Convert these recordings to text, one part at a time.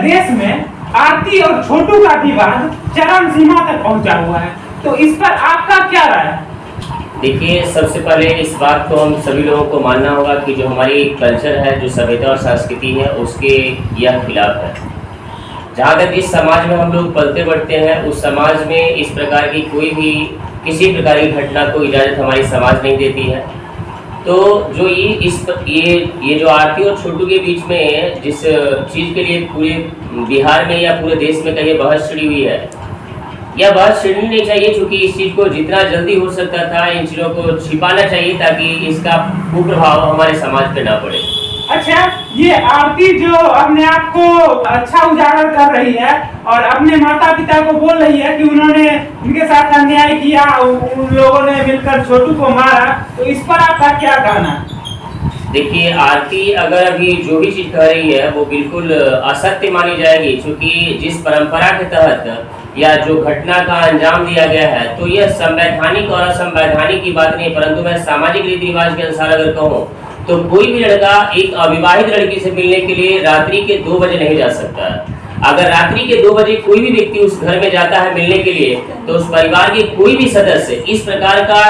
देश में आरती और छोटू का विवाद चरम सीमा तक पहुंचा हुआ है, तो इस पर आपका क्या राय है? देखिए, सबसे पहले इस बात को हम सभी लोगों को मानना होगा कि जो हमारी कल्चर है, जो सभ्यता और संस्कृति है, उसके यह खिलाफ है। जहाँ तक जिस समाज में हम लोग पलते बढ़ते हैं, उस समाज में इस प्रकार की कोई भी किसी प्रकार की घटना को इजाज़त हमारी समाज नहीं देती है। तो जो ये जो आरती और छोटू के बीच में जिस चीज़ के लिए पूरे बिहार में या पूरे देश में कहीं बहस छिड़ी हुई है, यह बहस छिड़नी नहीं चाहिए, क्योंकि इस चीज़ को जितना जल्दी हो सकता था इन चीज़ों को छिपाना चाहिए ताकि इसका कुप्रभाव हमारे समाज पे ना पड़े। अच्छा, ये आरती जो अपने आप को अच्छा उजागर कर रही है और अपने माता पिता को बोल रही है कि उन्होंने उनके साथ अन्याय किया, उन लोगों ने मिलकर छोटू को मारा, तो इस पर आपका क्या कहना है? देखिए, आरती अगर अभी जो भी चीज़ कह रही है वो बिल्कुल असत्य मानी जाएगी, क्योंकि जिस परंपरा के तहत या जो घटना का अंजाम दिया गया है, तो यह संवैधानिक और असंवैधानिक की बात नहीं, परंतु मैं सामाजिक रीति रिवाज के अनुसार अगर कहूँ तो कोई भी लड़का एक अविवाहित लड़की से मिलने के लिए रात्रि के 2 बजे नहीं जा सकता। अगर रात्रि के 2 बजे कोई भी व्यक्ति उस घर में जाता है मिलने के लिए, तो उस परिवार के कोई भी सदस्य इस प्रकार का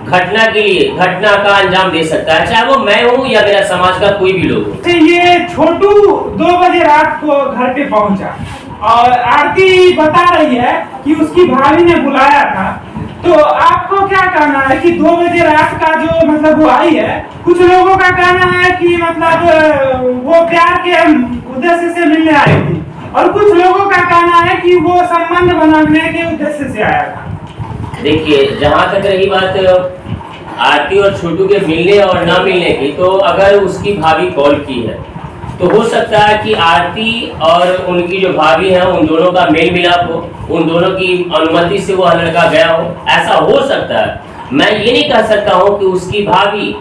घटना का अंजाम दे सकता है, चाहे वो मैं हूँ या मेरा समाज का कोई भी लोग हो। ये छोटू 2 बजे रात को घर पे पहुंचा और आरती बता रही है कि उसकी भाभी ने बुलाया था, तो आपको क्या कहना है कि 2 बजे रात का जो मतलब वो आई है? कुछ लोगों का कहना है कि मतलब वो प्यार के उद्देश्य से मिलने आई थी, और कुछ लोगों का कहना है कि वो संबंध बनाने के उद्देश्य से आया था। देखिए, जहाँ तक रही बात आरती और छोटू के मिलने और ना मिलने की, तो अगर उसकी भाभी कॉल की है तो हो सकता है कि आरती और उनकी जो भाभी है उन दोनों का मेल मिलाप हो, उन दोनों की अनुमति से वह लड़का गया हो, ऐसा हो सकता है। मैं ये नहीं कह सकता हूँ कि उसकी भाभी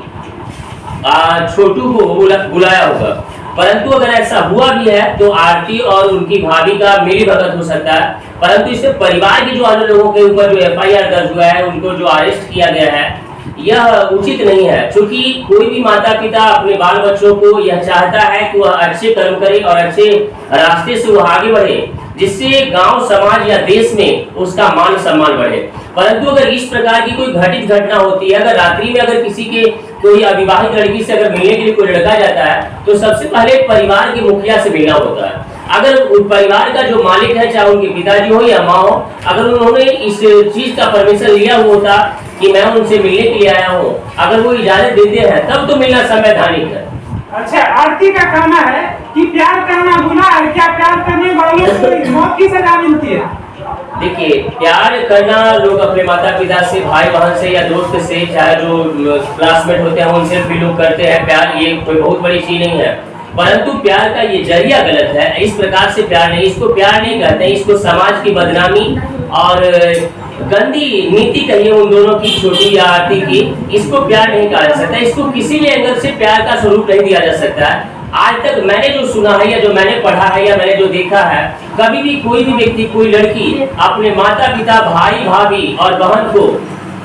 छोटू को बुलाया होगा, परंतु अगर ऐसा हुआ भी है तो आरती और उनकी भाभी का मिलीभगत हो सकता है, परंतु इससे परिवार के जो अन्य लोगों के ऊपर जो FIR दर्ज हुआ है, उनको जो अरेस्ट किया गया है, यह उचित नहीं है। क्योंकि कोई भी माता पिता अपने बाल बच्चों को यह चाहता है कि वह अच्छे कर्म करे और अच्छे रास्ते से वह आगे बढ़े, जिससे गांव समाज या देश में उसका मान सम्मान बढ़े। परंतु अगर इस प्रकार की कोई घटित घटना होती है, अगर रात्रि में अगर किसी के कोई अविवाहित लड़की से अगर मिलने के लिए कोई लड़का जाता है, तो सबसे पहले परिवार के मुखिया से मिलना होता है। अगर परिवार का जो मालिक है, चाहे उनके पिताजी हो या माँ हो, अगर उन्होंने इस चीज का परमिशन लिया हुआ होता कि मैं उनसे मिलने के लिए आया हूँ, अगर वो इजाजत देते हैं तब तो मिलना संवैधानिक है। अच्छा, आरती का कहना है कि प्यार करना गुनाह है, क्या प्यार करने वालों को मौत की सजा मिलती है? देखिए, प्यार करना लोग अपने माता पिता से, भाई बहन से या दोस्त से, चाहे जो क्लासमेट होते हैं उनसे भी लोग करते हैं प्यार, ये कोई बहुत बड़ी चीज नहीं है। परंतु प्यार का ये जरिया गलत है, इस प्रकार से प्यार नहीं, इसको प्यार नहीं कहते, इसको समाज की बदनामी और गंदी नीति कहिए उन दोनों की, छोटी या आरती की, इसको प्यार नहीं कहा जा सकता। इसको किसी भी एंगल से प्यार का स्वरूप नहीं दिया जा सकता है। आज तक मैंने जो सुना है या जो मैंने पढ़ा है या मैंने जो देखा है, कभी भी कोई भी व्यक्ति, कोई लड़की अपने माता पिता, भाई भाभी और बहन को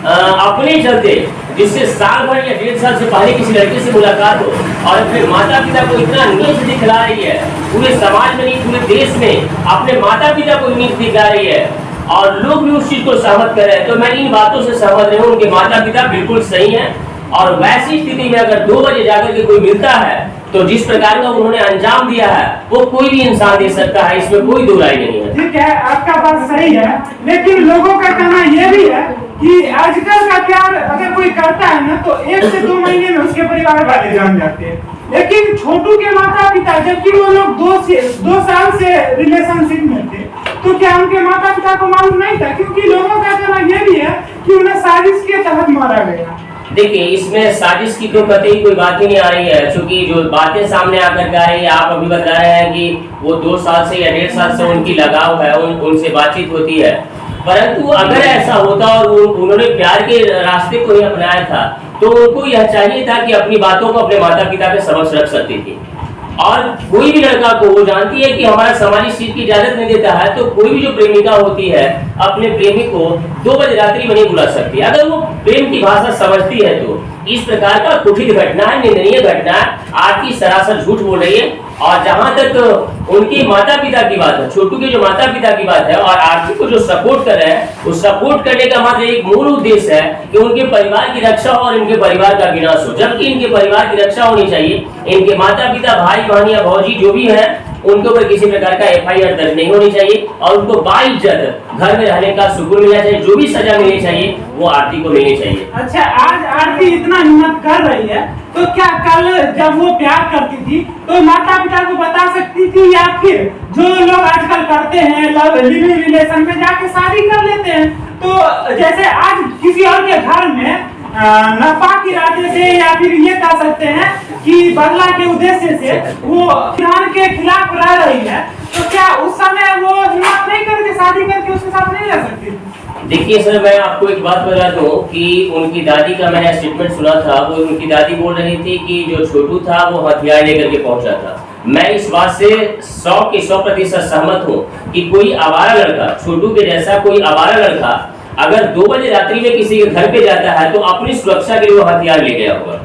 अपने चलते, जिससे साल भर या 1.5 साल से पहले किसी लड़के से मुलाकात हो और अपने माता पिता को इतना नीच दिखला रही है, पूरे समाज में नहीं पूरे देश में अपने माता पिता को नीच दिखला रही है और लोग भी उस चीज को सहमत कर रहे हैं, तो मैं इन बातों से सहमत नहीं हूँ। उनके माता पिता बिल्कुल सही हैं, और वैसी स्थिति में अगर 2 बजे जाकर के कोई मिलता है तो जिस प्रकार का उन्होंने अंजाम दिया है वो कोई भी इंसान दे सकता है, इसमें कोई दो राय नहीं है। ठीक है, आपका बात सही है, लेकिन लोगों का कहना यह भी है कि आजकल का प्यार अगर कोई करता है ना, तो 1 से 2 महीने में उसके परिवार वाले जान जाते हैं। लेकिन छोटू के माता पिता, जबकि वो लोग 2 साल से रिलेशनशिप में थे, तो क्या उनके माता पिता को मालूम नहीं था? क्योंकि लोगों का कहना यह भी है कि उन्हें साजिश के तहत मारा गया। देखिए, इसमें साजिश की तो कतई कोई बात ही नहीं आ रही है, क्योंकि जो बातें सामने आकर के आ रही है, आप अभी बता रहे हैं कि वो 2 साल से या 1.5 साल से उनकी लगाव है, उनसे बातचीत होती है। परंतु अगर ऐसा होता और उन्होंने प्यार के रास्ते को ही अपनाया था, तो उनको यह चाहिए था कि अपनी बातों को अपने माता पिता के समक्ष रख सकती थी। और कोई भी लड़का को, वो जानती है कि हमारा समाज इस चीज की इजाजत नहीं देता है, तो कोई भी जो प्रेमिका होती है अपने प्रेमी को 2 बजे रात्रि में नहीं बुला सकती। अगर वो प्रेम की भाषा समझती है तो इस प्रकार का कुठित घटना है, निंदनीय घटना है। आरती सरासर झूठ बोल रही है। और जहां तक उनके माता पिता की बात है, छोटू के जो माता पिता की बात है और आरती को जो सपोर्ट कर रहे हैं, उस सपोर्ट करने का मात्र एक मूल उद्देश्य है कि उनके परिवार की रक्षा हो और इनके परिवार का विनाश हो। जबकि इनके परिवार की रक्षा होनी चाहिए, इनके माता पिता, भाई बहन या भौजी जो भी है, उनके ऊपर किसी प्रकार का FIR दर्ज नहीं होनी चाहिए और उनको बाइज्जत घर में रहने का सुकून मिलना चाहिए। जो भी सजा मिलनी चाहिए वो आरती को मिलनी चाहिए। अच्छा, आज आरती इतना हिम्मत कर रही है तो क्या कल जब वो प्यार करती थी तो माता पिता को बता सकती थी, या फिर जो लोग आजकल करते हैं लव लिविंग रिलेशन में जाके शादी कर लेते हैं, तो जैसे आज किसी और के घर में नफा की इरादे से या फिर ये कह सकते हैं कि बदला के उद्देश्य से वो ईरान के खिलाफ रह रही है, तो क्या उस समय वो हिम्मत नहीं करके शादी करके उसके साथ नहीं रह सकती? देखिए सर, मैं आपको एक बात बता दूं कि उनकी दादी का मैंने स्टेटमेंट सुना था। वो उनकी दादी बोल रही थी कि जो छोटू था वो हथियार लेकर के पहुंचा था। मैं इस बात से 100 के 100% सहमत हूं कि कोई आवारा लड़का, छोटू के जैसा कोई आवारा लड़का अगर 2 बजे रात्रि में किसी के घर पे जाता है तो अपनी सुरक्षा के लिए वो हथियार ले गया होगा।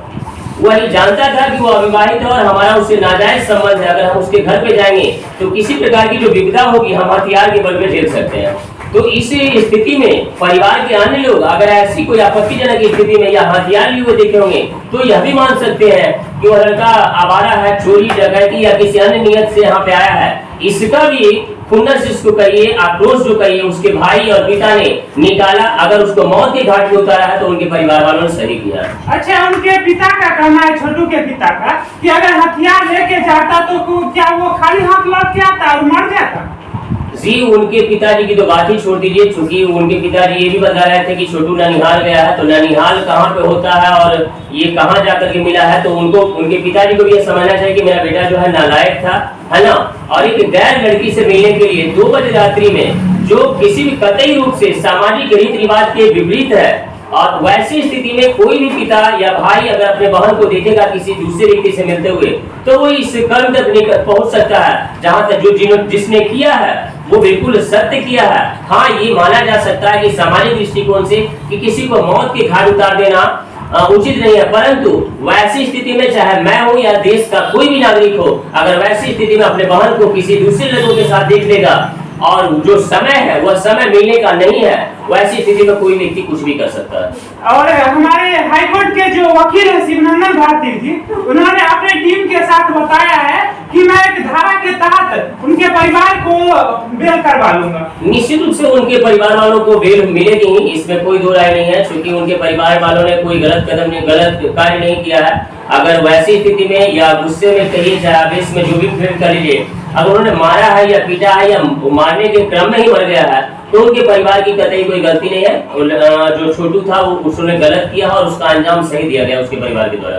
वही जानता था कि वो अविवाहित है और हमारा उससे नाजायज संबंध है। अगर हम उसके घर पे जाएंगे तो किसी प्रकार की जो विपदा होगी हम हथियार के बल पे झेल सकते हैं। तो इस स्थिति में परिवार के अन्य लोग अगर ऐसी कोई आपत्तिजनक स्थिति में या हथियार लिए हुए देखे होंगे तो यह भी मान सकते हैं कि वह लड़का आवारा है, चोरी डकैती या किसी अन्य नियत से यहाँ पे आया है। इसका भी खुन्नस जिसको कहिए, आक्रोश जो कहिए, उसके भाई और पिता ने निकाला। अगर उसको मौत के घाट पे उतारा है तो उनके परिवार वालों ने सही किया। अच्छा, उनके पिता का कहना है, छोटू के पिता का, कि अगर हथियार लेके जाता तो क्या वो खाली हाथ लौट के आता और मर जाता? जी, उनके पिताजी की तो बात ही छोड़ दीजिए। चूंकि उनके पिताजी ये भी बता रहे थे कि छोटू ननिहाल गया है, तो ननिहाल कहाँ पे होता है और ये कहाँ जाकर के मिला है, तो उनको, उनके पिताजी को भी ये समझना चाहिए कि मेरा बेटा जो है नालायक था, है ना, और एक गैर लड़की से मिलने के लिए 2 बजे रात्रि में, जो किसी भी कतई रूप से सामाजिक रीति रिवाज के विपरीत है। और वैसी स्थिति में कोई भी पिता या भाई अगर अपने बहन को देखेगा किसी दूसरे व्यक्ति से मिलते हुए तो वो इस कर्म तक नहीं पहुंच सकता है जहां तक जो जिसने किया है वो बिल्कुल सत्य किया है। हाँ, ये माना जा सकता है कि सामाजिक दृष्टिकोण से कि किसी को मौत के घाट उतार देना उचित नहीं है, परंतु वैसी स्थिति में चाहे मैं हूं या देश का कोई भी नागरिक हो, अगर वैसी स्थिति में अपने बहन को किसी दूसरे लोगों के साथ देख लेगा और जो समय है वह समय मिलने का नहीं है, वैसी स्थिति में कोई व्यक्ति कुछ भी कर सकता है। और हमारे हाईकोर्ट के जो वकील है शिवनंदन भारती जी, उन्होंने अपने टीम के साथ बताया है कि मैं एक धारा के तहत उनके परिवार को बेल करवा लूंगा। निश्चित रूप से उनके परिवार वालों को बेल मिलेगी ही, इसमें कोई दो राय नहीं है, क्योंकि उनके परिवार वालों ने कोई गलत कार्य नहीं किया है। अगर वैसी स्थिति में या गुस्से में कहिए, चाहे आवेश में, जो भी फील कर लीजिए, अगर उन्होंने मारा है या पीटा है या मारने के क्रम में ही मर गया है तो उनके परिवार की कतई कोई गलती नहीं है। जो छोटू था वो उसने गलत किया और उसका अंजाम सही दिया गया उसके परिवार के द्वारा।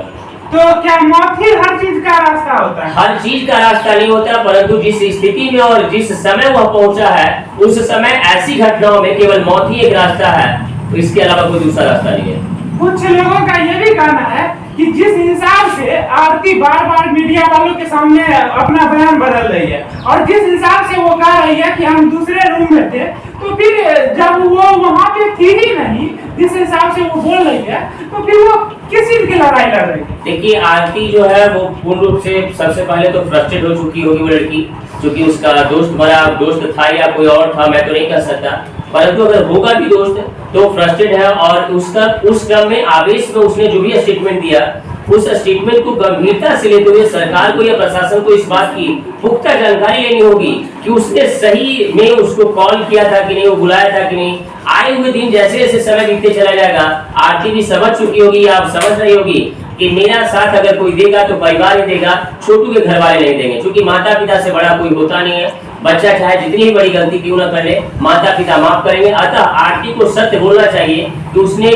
तो क्या मौत ही हर चीज का रास्ता होता है? हर चीज का रास्ता नहीं होता, परंतु जिस स्थिति में और जिस समय वह पहुंचा है उस समय ऐसी घटनाओं में केवल मौत ही एक रास्ता है, इसके अलावा कोई दूसरा रास्ता नहीं है। कुछ लोगों का ये भी कहना है कि जिस हिसाब से आरती बार बार मीडिया वालों के सामने अपना बयान बदल रही है और जिस हिसाब से वो कह रही है कि हम दूसरे रूम में थे, तो फिर जब वो वहाँ पे थी ही नहीं, जिस हिसाब से वो बोल रही है, तो फिर वो किस चीज की लड़ाई लड़ रही है? देखिए, आरती जो है वो पूर्ण रूप से सबसे पहले तो फ्रस्ट्रेट हो चुकी होगी वो लड़की, क्योंकि उसका दोस्त था या कोई और था मैं तो नहीं कह सकता, परंतु अगर होगा भी दोस्त तो फ्रस्ट्रेट है। और उसका उस क्रम में आवेश में उसने जो भी स्टेटमेंट दिया, उस स्टेटमेंट को गंभीरता से लेते हुए सरकार को या प्रशासन को इस बात की पुख्ता जानकारी लेनी होगी कि उसने सही में उसको कॉल किया था कि नहीं, वो बुलाया था कि नहीं। आए हुए दिन जैसे जैसे समय बीतते चला जाएगा, आरती भी समझ चुकी होगी, आप समझ रही होगी कि मेरा साथ अगर कोई देगा तो परिवार ही देगा, छोटू के घर वाले नहीं देंगे, क्योंकि माता पिता से बड़ा कोई होता नहीं है। बच्चा चाहे जितनी ही बड़ी गलती क्यों न कर ले, माता पिता माफ करेंगे। अतः आरती को सत्य बोलना चाहिए कि उसने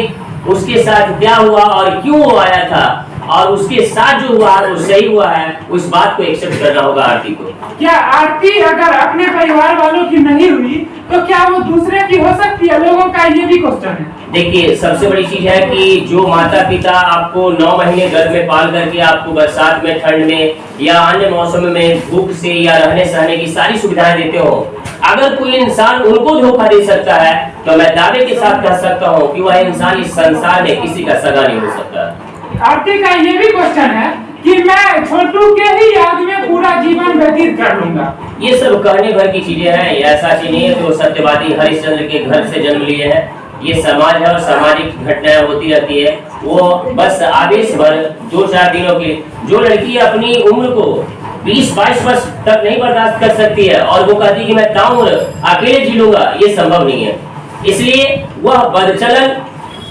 उसके साथ क्या हुआ और क्यों वो आया था, और उसके साथ जो हुआ वो सही हुआ है, उस बात को एक्सेप्ट करना होगा आरती को। क्या आरती अगर अपने परिवार वालों की नहीं हुई तो क्या वो दूसरे की हो सकती है? लोगों का ये भी क्वेश्चन है। देखिए, सबसे बड़ी चीज है कि जो माता पिता आपको 9 महीने घर में पाल करके आपको बरसात में, ठंड में या अन्य मौसम में भूख से या रहने सहने की सारी सुविधाएं देते हो, अगर कोई इंसान उनको धोखा दे सकता है तो मैं दावे के साथ कह सकता हूँ कि वह इंसान इस संसार में किसी का सगा नहीं हो सकता। आरती का ये भी क्वेश्चन है कि मैं छोटू के ही याद में पूरा जीवन व्यतीत कर लूंगा। ये सब कहने भर की चीजें हैं, ये ऐसा चीज नहीं है कि वो सत्यवादी हरिश्चंद्र के घर से जन्म लिए हैं। ये समाज है और सामाजिक घटनाएं होती रहती है। वो बस आवेश भर 2-4 दिनों के लिए, जो लड़की अपनी उम्र को 20-22 वर्ष तक नहीं बर्दाश्त कर सकती है और वो कहती है कि मैं ताउम्र अकेले जी लूंगा, ये संभव नहीं है। इसलिए वह बदचलन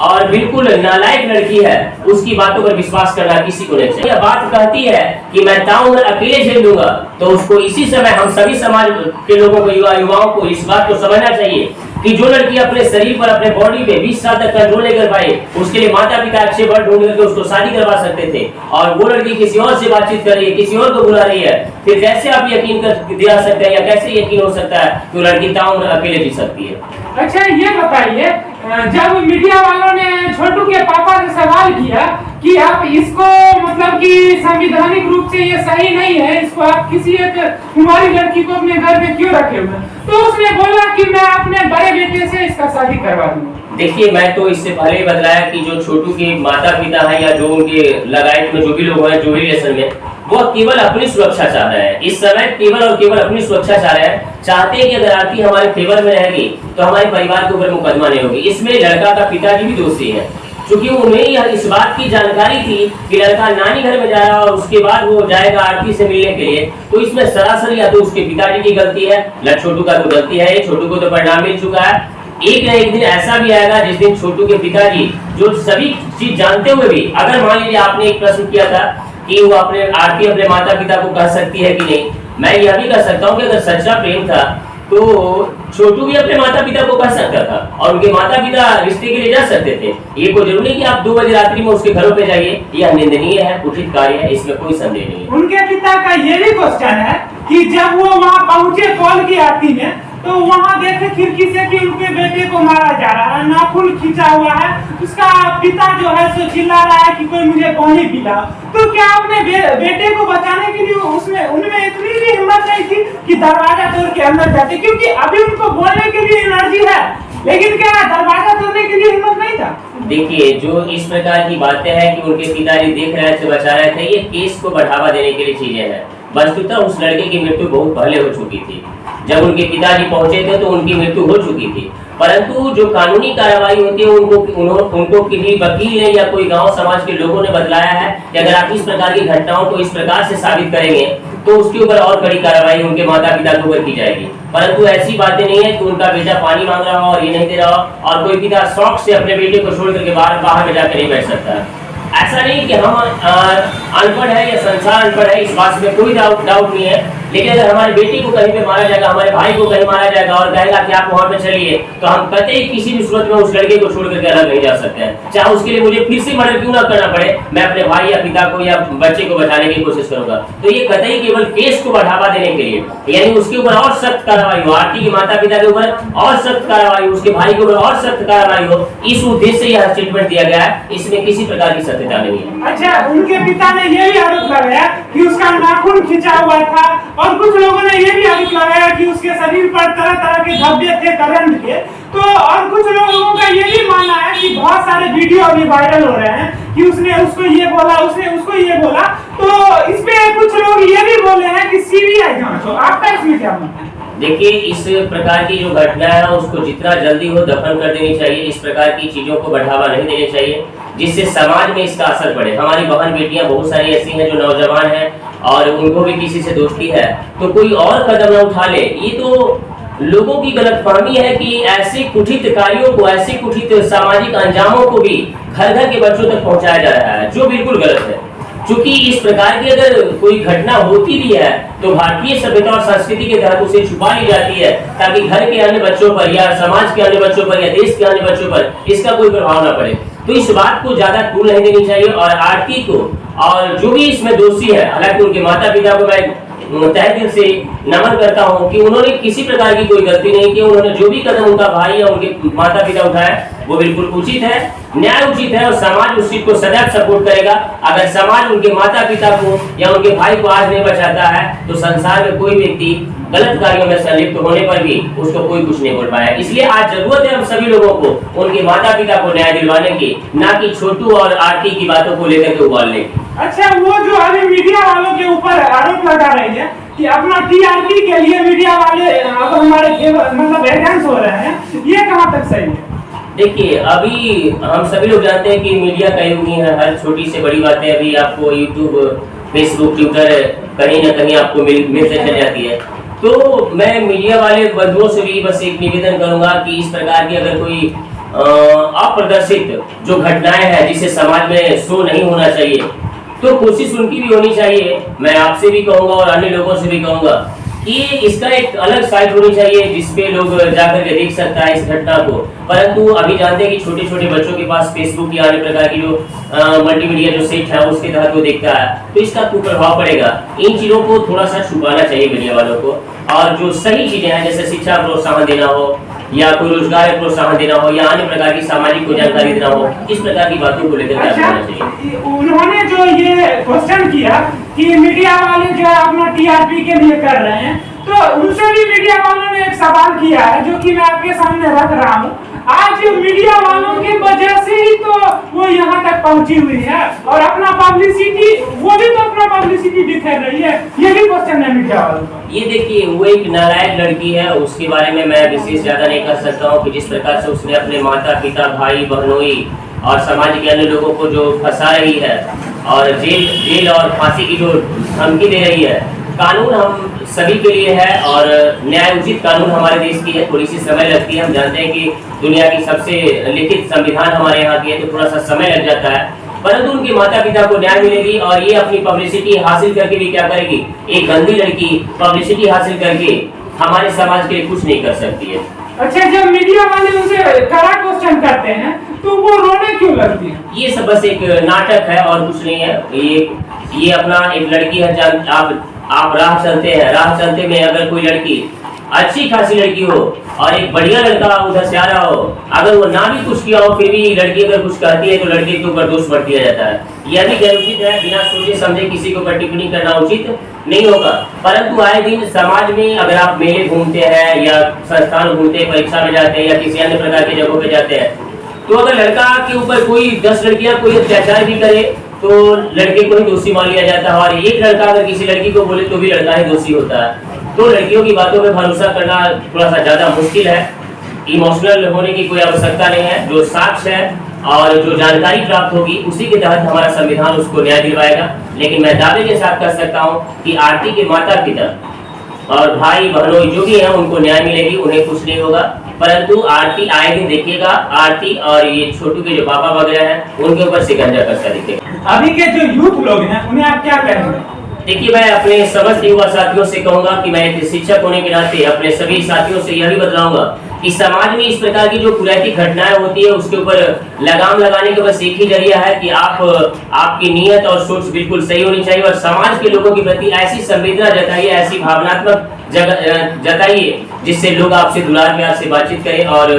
और बिल्कुल नालायक लड़की है, उसकी बातों पर विश्वास करना किसी को नहीं चाहिए। यह बात कहती है कि मैं ताउम्र अकेले झेल लूंगा, तो उसको इसी समय हम सभी समाज के लोगों को, युवाओं को इस बात को समझना चाहिए कि जो लड़की अपने शरीर पर, अपने बॉडी पे 20 साल तक कंट्रोल नहीं कर पाए, उसके लिए माता पिता अच्छे वर्ड ढूंढ करके उसको शादी करवा सकते थे, और वो लड़की किसी और से बातचीत कर रही है, किसी और को बुला रही है, फिर कैसे आप यकीन कर दिला सकते हैं, या कैसे यकीन हो सकता है कि वो लड़की ताउम्र अकेले जी सकती है? अच्छा ये बताइए, जब मीडिया वालों ने छोटू के पापा से सवाल किया कि आप इसको मतलब कि संवैधानिक रूप से ये सही नहीं है, इसको आप किसी एक कुमारी लड़की को अपने घर में क्यों रखे हुए, तो उसने बोला कि मैं अपने बड़े बेटे से इसका शादी करवा दूंगा। देखिए, मैं तो इससे पहले ही बतलाया कि जो छोटू के माता पिता हैं या जो उनके लगायत में जो भी लोग हैं, जो भी रिलेशन में, वो केवल अपनी सुरक्षा चाह रहे हैं। इस समय केवल और केवल अपनी सुरक्षा चाह रहे हैं। चाहते हैं कि अगर आरती हमारे फेवर में रहेगी तो हमारे परिवार के ऊपर मुकदमा नहीं होगी। इसमें लड़का का पिताजी भी दोषी है, क्योंकि उन्हें यह इस बात की जानकारी थी कि लड़का नानी घर में जा रहा है और उसके बाद वो जाएगा आरती से मिलने के लिए, तो इसमें सरासर या तो उसके पिताजी की गलती है, या छोटू का तो गलती है। छोटू को तो परिणाम मिल चुका है। एक न एक दिन ऐसा भी आएगा जिस दिन छोटू के पिताजी, जो सभी चीज जानते हुए भी, अगर मान लीजिए आपने एक प्रश्न किया था कि वो अपने आरती अपने माता पिता को कह सकती है कि नहीं, मैं यह भी कह सकता हूँ कि अगर सच्चा प्रेम था तो छोटू भी अपने माता पिता को कह सकता था और उनके माता पिता रिश्ते के लिए जा सकते थे। ये कोई जरूरी नहीं कि आप 2 बजे रात्रि में उसके घरों पे जाइए। यह निंदनीय है, उचित कार्य है, इसमें कोई संदेह नहीं है। उनके पिता का ये भी क्वेश्चन है कि जब वो वहाँ पहुंचे कॉल की आरती में, तो वहाँ देखे खिड़की से कि उनके बेटे को मारा जा रहा है, नाखून खींचा हुआ है, उसका पिता जो है सो चिल्ला रहा है कि कोई मुझे पानी पिला। तो क्या अपने बेटे को बचाने के लिए उसमें उनमें इतनी भी हिम्मत नहीं थी कि दरवाजा तोड़ के अंदर जाते, क्योंकि अभी उनको बोलने के लिए एनर्जी है, लेकिन क्या दरवाजा तोड़ने के लिए हिम्मत नहीं था? देखिए, जो इस प्रकार की बातें हैं कि उनके पिताजी देख रहे थे, बचा रहे थे, ये केस को बढ़ावा देने के लिए चीजें हैं। वस्तुतः उस लड़के की मृत्यु बहुत पहले हो चुकी थी। जब उनके पिताजी पहुंचे थे तो उनकी मृत्यु हो चुकी थी, परंतु जो कानूनी कार्रवाई होती है उनको किसी वकील ने या कोई गांव समाज के लोगों ने बतलाया है कि अगर आप इस प्रकार की घटनाओं को इस प्रकार से साबित करेंगे तो उसके ऊपर और कड़ी कार्रवाई उनके माता पिता के ऊपर की जाएगी। परंतु ऐसी बातें नहीं है कि उनका बेटा पानी मांग रहा हो और ये नहीं दे रहा हो और कोई पिता शौक से अपने बेटे को छोड़ करके बाहर में जाकर नहीं बैठ सकता। ऐसा नहीं कि हम अनपढ़ है या संसार अनपढ़ है, इस बात में कोई डाउट नहीं है, लेकिन अगर हमारे बेटी को कहीं पे मारा जाएगा, हमारे भाई को कहीं मारा जाएगा और कहेगा कि आप वहां पे चलिए, तो हम कतई किसी भी सूरत में उस लड़के को छोड़ करके अलग नहीं जा सकते हैं। चाहे उसके लिए मुझे फिर से मर्डर क्यों ना करना पड़े, मैं अपने भाई या पिता को या बच्चे को बचाने की कोशिश करूंगा। तो ये कतई केवल केस को बढ़ावा देने के लिए, यानी उसके ऊपर और सख्त कार्रवाई हो, आरती के माता पिता के ऊपर और सख्त कार्रवाई हो, उसके भाई के ऊपर और सख्त कार्रवाई हो, इस उद्देश्य से यह स्टेटमेंट दिया गया है। इसमें किसी प्रकार की सत्यता नहीं है। अच्छा, उनके पिता ने ये भी आरोप लगाया कि उसका नाखून खिंचा हुआ था और कुछ लोगों ने ये भी आरोप लगाया कि उसके शरीर पर तरह तरह के धब्बे थे करंट के। तो और कुछ लोगों का ये भी मानना है कि बहुत सारे वीडियो अभी वायरल हो रहे हैं कि उसने उसको ये बोला, उसने उसको ये बोला। तो इसमें कुछ लोग ये भी बोले हैं कि सीबीआई जांच हो। आपका इसमें क्या मानना है? देखिए, इस प्रकार की जो घटना है उसको जितना जल्दी हो दफन कर देनी चाहिए। इस प्रकार की चीजों को बढ़ावा नहीं देनी चाहिए जिससे समाज में इसका असर पड़े। हमारी बहन बेटियां बहुत सारी ऐसी हैं जो नौजवान हैं और उनको भी किसी से दोस्ती है, तो कोई और कदम न उठा ले। ये तो लोगों की गलतफहमी है कि ऐसे कुठित कार्यों को, ऐसे कुठित सामाजिक अंजामों को भी घर घर के बच्चों तक पहुंचाया जा रहा है, जो बिल्कुल गलत है। क्योंकि इस प्रकार की अगर कोई घटना होती भी है तो भारतीय सभ्यता और संस्कृति के तहत उसे छुपा ली जाती है, ताकि घर के अन्य बच्चों पर या समाज के अन्य बच्चों पर या देश के अन्य बच्चों पर इसका कोई प्रभाव न पड़े। तो इस बात को ज्यादा तूल नहीं देनी चाहिए। और आरती को और जो भी इसमें दोषी है, हालांकि उनके माता पिता को मैं तहे दिल से नमन करता हूं कि उन्होंने किसी प्रकार की कोई गलती नहीं की। उन्होंने जो भी कदम उनका भाई या उनके माता पिता उठाया वो बिल्कुल उचित है, न्याय उचित है और समाज उस चीज को सदैव सपोर्ट करेगा। अगर समाज उनके माता पिता को या उनके भाई को आज नहीं बचाता है तो संसार में कोई व्यक्ति गलत कार्यों में संलिप्त होने पर भी उसको कोई कुछ नहीं बोल पाया। इसलिए आज जरूरत है हम सभी लोगों को उनके माता पिता को न्याय दिलवाने की, ना कि छोटू और आरती की बातों को लेकर के उबालने की। अच्छा, वो जो अभी मीडिया वालों के ऊपर आरोप लगा रही है कि अपना टीआरपी के लिए मीडिया वाले अब हमारे मतलब एगेंस्ट हो रहे हैं, ये कहाँ तक सही है? देखिए, अभी हम सभी लोग जानते हैं कि मीडिया का युग ही है। हर छोटी से बड़ी बातें अभी आपको यूट्यूब, फेसबुक, ट्विटर कहीं ना कहीं आपको मिलते चल जाती है। तो मैं मीडिया वाले बंधुओं से भी बस एक निवेदन करूंगा कि इस प्रकार की अगर कोई अप्रदर्शित जो घटनाएं हैं जिसे समाज में शो नहीं होना चाहिए, तो कोशिश उनकी भी होनी चाहिए। मैं आपसे भी कहूंगा और अन्य लोगों से भी कहूंगा कि इसका एक अलग साइट होनी चाहिए जिसपे लोग जाकर के देख सकता है इस घटना को। परंतु अभी जानते हैं कि छोटे छोटे बच्चों के पास फेसबुक या अन्य प्रकार की जो मल्टीमीडिया जो सेट है उसके तहत वो देखता है, तो इसका कुप्रभाव पड़ेगा। इन चीजों को थोड़ा सा छुपाना चाहिए मीडिया वालों को, और जो सही चीजें हैं जैसे शिक्षा प्रोत्साहन देना हो या कोई रोजगार प्रोत्साहन देना हो या अन्य प्रकार की सामाजिक को जानकारी देना हो, इस प्रकार की बातों को लेकर अच्छा, होना चाहिए। उन्होंने जो ये क्वेश्चन किया कि मीडिया वाले जो है अपना टीआरपी के लिए कर रहे हैं, तो उनसे भी मीडिया वालों ने एक सवाल किया है जो कि मैं आपके सामने रख रहा हूँ। आज मीडिया वालों की वजह से ही तो वो यहाँ तक पहुंची हुई है और अपना पब्लिसिटी, वो भी तो अपना पब्लिसिटी दिखा रही है। ये भी क्वेश्चन है मीडिया वालों का। ये देखिए, वो एक नालायक लड़की है, उसके बारे में मैं विशेष ज्यादा नहीं कर सकता हूँ कि जिस प्रकार से उसने अपने माता पिता, भाई बहनोई और समाज के अन्य लोगों को जो फंसा रही है और जेल और फांसी की जो धमकी दे रही है। कानून हम सभी के लिए है और न्याय उचित कानून हमारे देश की है। थोड़ी सी समय लगती है, हम जानते हैं कि दुनिया की सबसे लिखित संविधान हमारे यहाँ की है, तो थोड़ा सा समय लग जाता है, परंतु उनके माता पिता को न्याय मिलेगी। और ये अपनी पब्लिसिटी हासिल करके भी क्या करेगी, एक गंदी लड़की पब्लिसिटी हासिल करके हमारे समाज के लिए कुछ नहीं कर सकती है। अच्छा, जब मीडिया वाले उनसे कड़ा क्वेश्चन करते हैं तो वो रोने क्यों लगती है? ये सब बस एक नाटक है और कुछ नहीं है। ये अपना एक लड़की है, आप राह चलते हैं, राह चलते में अगर कोई लड़की अच्छी खासी लड़की हो और एक बढ़िया लड़का उधर से आ रहा हो, अगर वो ना भी कुछ किया हो फिर भी लड़की अगर कुछ कहती है तो लड़के के ऊपर दोष बढ़ दिया जाता है। यह भी अनुचित है, बिना सोचे समझे किसी को ऊपर टिप्पणी करना उचित नहीं होगा। परंतु आए दिन समाज में अगर आप मेले घूमते हैं या संस्थान घूमते हैं, परीक्षा में जाते हैं या किसी अन्य प्रकार की जगहों पे जाते हैं, तो अगर लड़का के ऊपर कोई 10 लड़कियां कोई अत्याचार भी करे तो लड़के को ही दोषी मान लिया जाता है, और एक लड़का अगर किसी लड़की को बोले तो भी लड़का ही दोषी होता है। तो लड़कियों की बातों पे भरोसा करना थोड़ा सा ज्यादा मुश्किल है। इमोशनल होने की कोई आवश्यकता नहीं है। जो साक्ष्य है और जो जानकारी प्राप्त होगी उसी के तहत हमारा संविधान उसको न्याय दिलवाएगा। लेकिन मैं दावे के साथ कह सकता हूँ कि आरती के माता पिता और भाई बहनों जो भी है उनको न्याय मिलेगी, उन्हें कुछ नहीं होगा। परंतु आरती आए दिन देखिएगा, आरती और ये छोटू के जो पापा वगैरह हैं उनके ऊपर शिकंजा कसता दिखेगा। अभी के जो यूथ लोग हैं उन्हें आप क्या कहेंगे? देखिए, मैं अपने समस्त युवा साथियों से कहूंगा कि मैं एक शिक्षक होने के नाते अपने सभी साथियों से यह भी बतलाऊंगा कि समाज में इस प्रकार की जो कुरैती घटनाएं होती है उसके ऊपर लगाम लगाने का बस एक ही जरिया है कि आपकी नीयत और सोच बिल्कुल सही होनी चाहिए और समाज के लोगों के प्रति ऐसी संवेदना जताइए, ऐसी भावनात्मक जताइए जिससे लोग आपसे दुलार प्यार से बातचीत करें और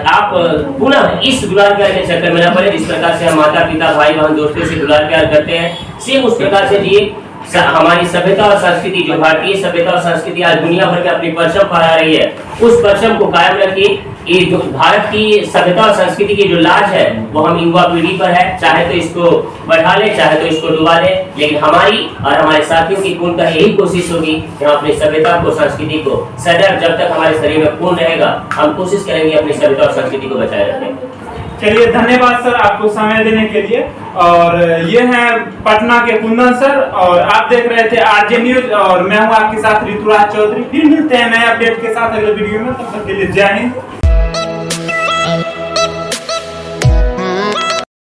आप पुनः इस दुलार प्यार के चक्कर में न पड़े। जिस प्रकार से हम माता पिता भाई बहन दोस्तों से दुलार प्यार करते हैं, सेम उस प्रकार से जिए। हमारी सभ्यता और संस्कृति, जो भारतीय सभ्यता और संस्कृति आज दुनिया भर में अपनी परचम फहरा रही है, उस परचम को कायम रखिए। ये भारत की सभ्यता और संस्कृति की जो लाज है वो हम युवा पीढ़ी पर है, चाहे तो इसको बढ़ा ले चाहे तो इसको डुबा दे। लेकिन हमारी और हमारे साथियों की पूर्णतः यही कोशिश होगी कि हम अपनी सभ्यता को, संस्कृति को सदैव जब तक हमारे शरीर में खून रहेगा हम कोशिश करेंगे अपनी सभ्यता और संस्कृति को बचाए रखें। चलिए, धन्यवाद सर आपको समय देने के लिए। और ये हैं पटना के कुंदन सर और आप देख रहे थे आरजे न्यूज और मैं हूँ आपके साथ ऋतुराज चौधरी। फिर मिलते हैं नए अपडेट के साथ अगले वीडियो में। तब तक के लिए जय हिंद।